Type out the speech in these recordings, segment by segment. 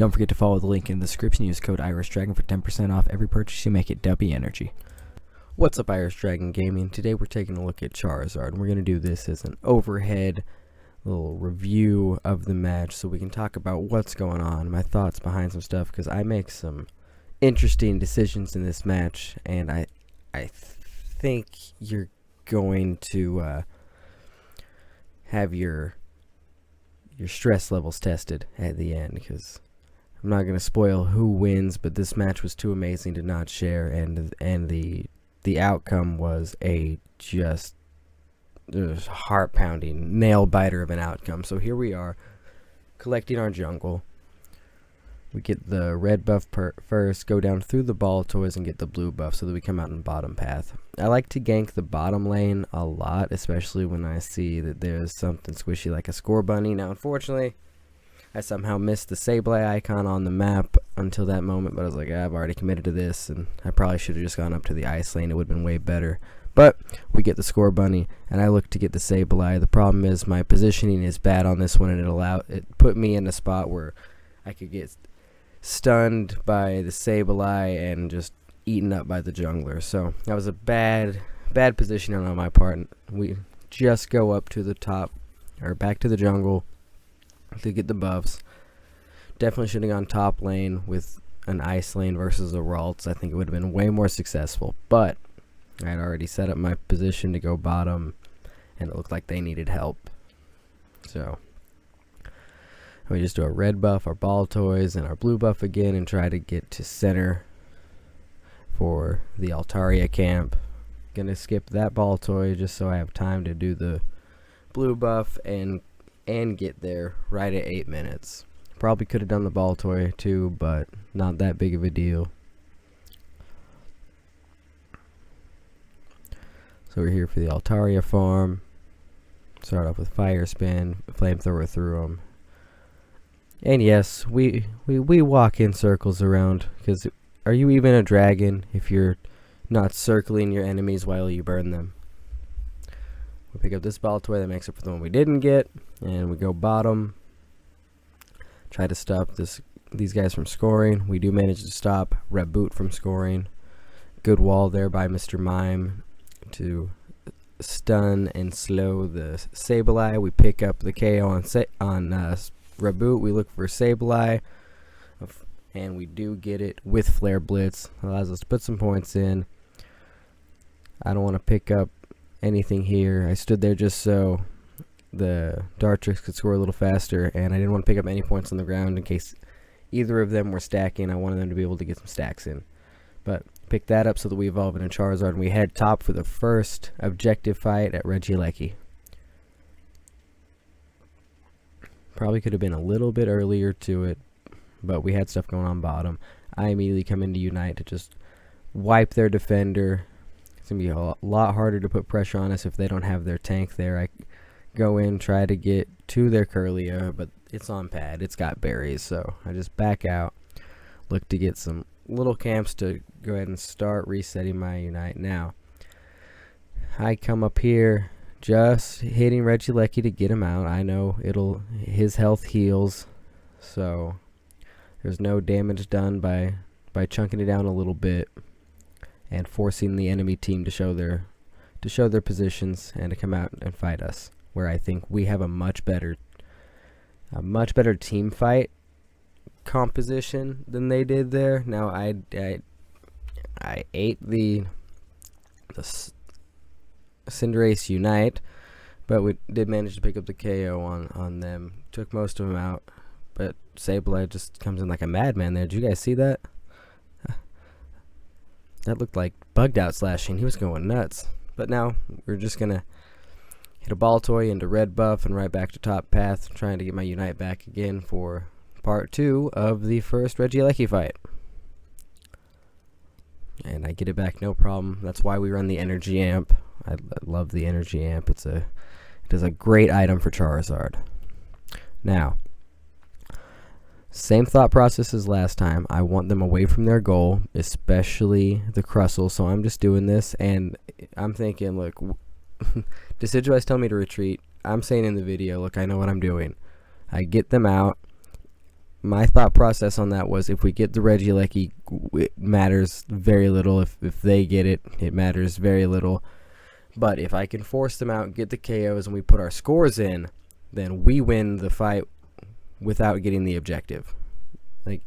Don't forget to follow the link in the description. Use code IrishDragon for 10% off every purchase you make at W Energy. What's up, Irish Dragon Gaming? Today we're taking a look at Charizard, and we're going to do this as an overhead little review of the match so we can talk about what's going on, my thoughts behind some stuff, because I make some interesting decisions in this match, and I think you're going to have your stress levels tested at the end, because I'm not going to spoil who wins, but this match was too amazing to not share, and the outcome was a just heart-pounding, nail-biter of an outcome. So here we are, collecting our jungle. We get the red buff first, go down through the ball toys, and get the blue buff so that we come out in bottom path. I like to gank the bottom lane a lot, especially when I see that there's something squishy like a score bunny. Now, unfortunately, I somehow missed the Sableye icon on the map until that moment, but I was like, I've already committed to this, and I probably should have just gone up to the ice lane. It would have been way better. But we get the score bunny, and I look to get the Sableye. The problem is my positioning is bad on this one, and it put me in a spot where I could get stunned by the Sableye and just eaten up by the jungler. So that was a bad positioning on my part. We just go up to the top, or back to the jungle, to get the buffs. Definitely should have gone top lane with an ice lane versus a Ralts. I think it would have been way more successful, but I had already set up my position to go bottom, and it looked like they needed help. So we just do a red buff, our ball toys, and our blue buff again, and try to get to center for the Altaria camp. Gonna skip that ball toy just so I have time to do the blue buff and get there right at 8 minutes. Probably could have done the ball toy too, but not that big of a deal. So we're here for the Altaria farm. Start off with Fire Spin, Flamethrower through them. And yes, we walk in circles around, because are you even a dragon if you're not circling your enemies while you burn them? We pick up this ball toy that makes up for the one we didn't get, and we go bottom. Try to stop these guys from scoring. We do manage to stop Reboot from scoring. Good wall there by Mr. Mime to stun and slow the Sableye. We pick up the KO on Reboot. We look for Sableye, and we do get it with Flare Blitz. Allows us to put some points in. I don't want to pick up anything here. I stood there just so the Dartrix could score a little faster, and I didn't want to pick up any points on the ground in case either of them were stacking. I wanted them to be able to get some stacks in. But pick that up so that we evolve into Charizard, and we head top for the first objective fight at Regieleki. Probably could have been a little bit earlier to it, but we had stuff going on bottom. I immediately come into Unite to just wipe their defender. It's going to be a lot harder to put pressure on us if they don't have their tank there. I go in, try to get to their Curlia, but it's on pad. It's got berries, so I just back out. Look to get some little camps to go ahead and start resetting my Unite. Now, I come up here just hitting Regieleki to get him out. I know his health heals, so there's no damage done by chunking it down a little bit and forcing the enemy team to show their positions and to come out and fight us, where I think we have a much better team fight composition than they did there. Now I ate the Cinderace Unite, but we did manage to pick up the KO on them. Took most of them out, but Sableye just comes in like a madman there. Did you guys see that? That looked like bugged out slashing. He was going nuts. But now we're just gonna hit a ball toy into red buff and right back to top path, trying to get my Unite back again for part 2 of the first Regieleki fight. And I get it back no problem. That's why we run the energy amp. I love the energy amp. It is a great item for Charizard. Now, same thought process as last time. I want them away from their goal, especially the Crustle. So I'm just doing this, and I'm thinking, look, Decidueye's telling me to retreat. I'm saying in the video, look, I know what I'm doing. I get them out, my thought process on that was, if we get the Regieleki, it matters very little. If they get it, it matters very little. But if I can force them out, get the KOs, and we put our scores in, then we win the fight without getting the objective. Like,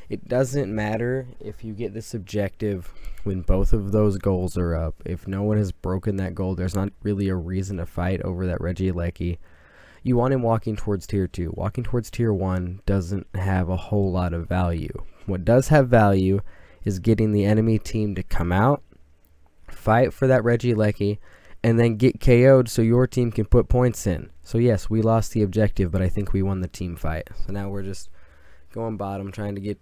it doesn't matter if you get this objective when both of those goals are up. If no one has broken that goal, there's not really a reason to fight over that Regieleki. You want him walking towards tier 2. Walking towards tier 1 doesn't have a whole lot of value. What does have value is getting the enemy team to come out, fight for that Regieleki, and then get KO'd so your team can put points in. So yes, we lost the objective, but I think we won the team fight. So now we're just going bottom, trying to get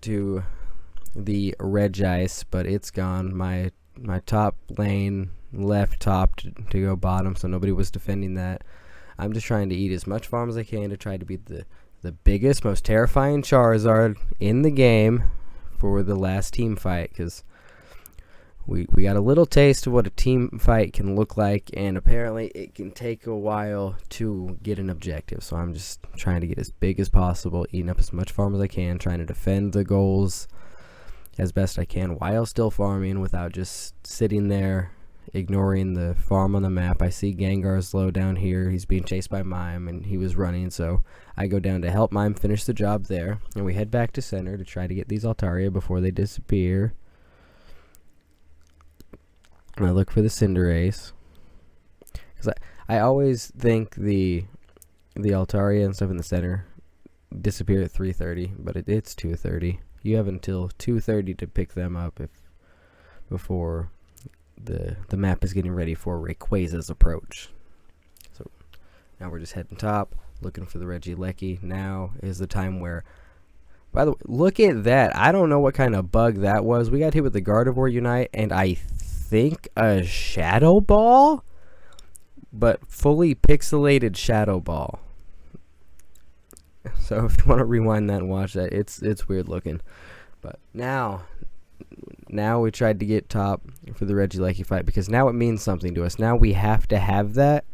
to the Regice, but it's gone. My top lane left top to go bottom, so nobody was defending that. I'm just trying to eat as much farm as I can to try to beat the biggest, most terrifying Charizard in the game for the last team fight, because we got a little taste of what a team fight can look like, and apparently it can take a while to get an objective. So I'm just trying to get as big as possible, eating up as much farm as I can, trying to defend the goals as best I can while still farming without just sitting there ignoring the farm on the map. I see Gengar's low down here. He's being chased by Mime, and he was running, so I go down to help Mime finish the job there, and we head back to center to try to get these Altaria before they disappear. And I look for the Cinderace, because I always think the Altaria and stuff in the center disappear at 3:30, but it's 2:30. You have until 2:30 to pick them up before the map is getting ready for Rayquaza's approach. So now we're just heading top, looking for the Regieleki. Now is the time where, by the way, look at that. I don't know what kind of bug that was. We got hit with the Gardevoir Unite, and I think a Shadow Ball, but fully pixelated Shadow Ball. So if you want to rewind that and watch that, it's weird looking. But now we tried to get top for the Regieleki fight, because now it means something to us. Now we have to have that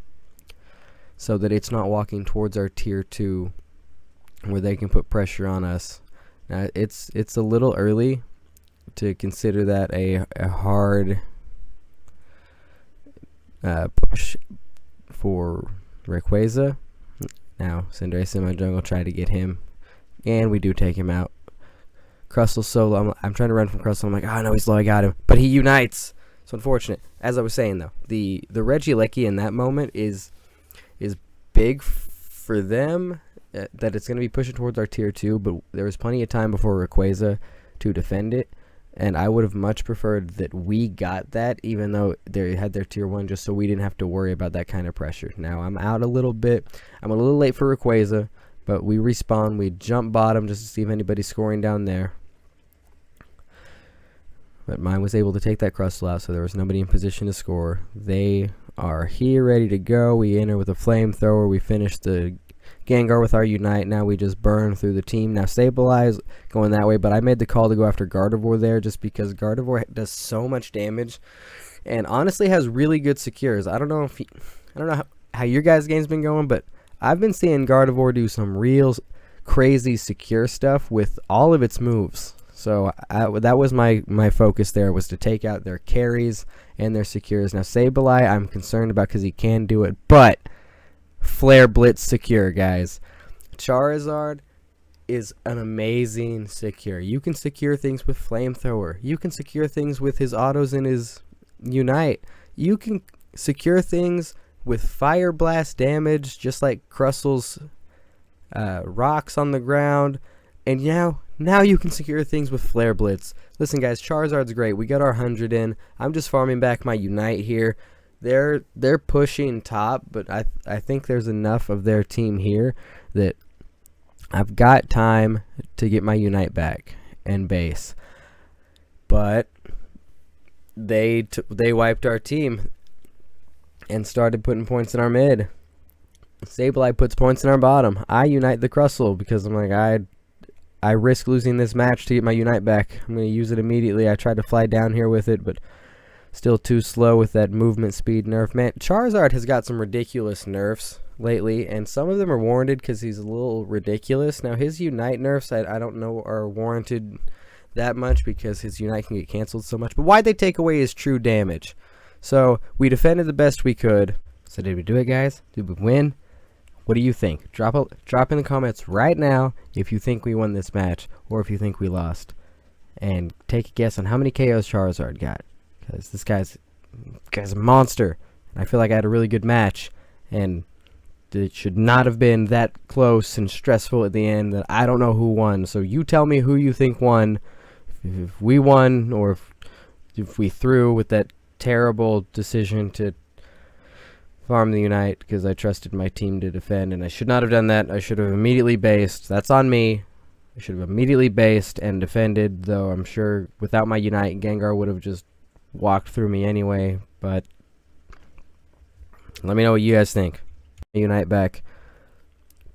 so that it's not walking towards our tier 2 where they can put pressure on us. Now it's a little early to consider that a hard push for Rayquaza. Now Cinderace in my jungle, try to get him, and we do take him out. Crustle solo. I'm trying to run from Crustle. I'm like, oh no, he's low. I got him, but he unites. So unfortunate. As I was saying though, the Regieleki in that moment is big for them. That it's going to be pushing towards our tier 2, but there was plenty of time before Rayquaza to defend it, and I would have much preferred that we got that, even though they had their tier 1, just so we didn't have to worry about that kind of pressure. Now I'm out a little bit. I'm a little late for Rayquaza, but we respawn. We jump bottom just to see if anybody's scoring down there. But mine was able to take that Crustle out, so there was nobody in position to score. They are here ready to go. We enter with a Flamethrower. We finish the Gengar with our Unite. Now we just burn through the team. Now Stabilize going that way, but I made the call to go after Gardevoir there just because Gardevoir does so much damage and honestly has really good secures. I don't know how your guys' game's been going, but I've been seeing Gardevoir do some real crazy secure stuff with all of its moves. So that was my focus there, was to take out their carries and their secures. Now Sableye I'm concerned about because he can do it, but Flare Blitz secure, guys. Charizard is an amazing secure. You can secure things with Flamethrower. You can secure things with his autos and his Unite. You can secure things with Fire Blast damage, just like Crustle's rocks on the ground. And now you can secure things with Flare Blitz. Listen guys, Charizard's great. We got our 100 in. I'm just farming back my Unite here. They're pushing top, but I think there's enough of their team here that I've got time to get my Unite back and base. But they wiped our team and started putting points in our mid. Sableye puts points in our bottom. I Unite the Crustle because I'm like, I risk losing this match to get my Unite back. I'm going to use it immediately. I tried to fly down here with it, but still too slow with that movement speed nerf. Man, Charizard has got some ridiculous nerfs. lately, and some of them are warranted because he's a little ridiculous. Now his Unite nerfs I don't know are warranted that much because his Unite can get canceled so much, but why'd they take away his true damage? So we defended the best we could. So did we do it, guys? Did we win? What do you think? Drop in the comments right now if you think we won this match or if you think we lost, and take a guess on how many KOs Charizard got, because this guy's a monster. I feel like I had a really good match, and it should not have been that close and stressful at the end that I don't know who won. So you tell me who you think won, if we won, or if we threw with that terrible decision to farm the Unite because I trusted my team to defend, and I should not have done that. I should have immediately based. That's on me. I should have immediately based and defended, though I'm sure without my Unite, Gengar would have just walked through me anyway. But let me know what you guys think. Unite back.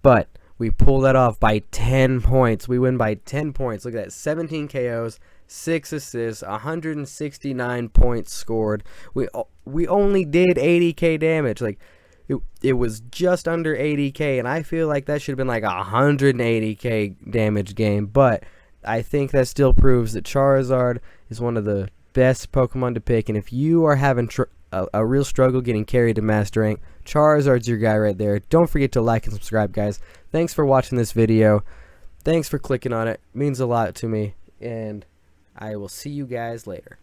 But we pull that off by 10 points. We win by 10 points. Look at that. 17 KOs, 6 assists, 169 points scored. We only did 80k damage. Like, it was just under 80k, and I feel like that should have been like a 180k damage game. But I think that still proves that Charizard is one of the best Pokemon to pick, and if you are having a real struggle getting carried to Master Rank, Charizard's your guy right there. Don't forget to like and subscribe, guys. Thanks for watching this video. Thanks for clicking on it. It means a lot to me, and I will see you guys later.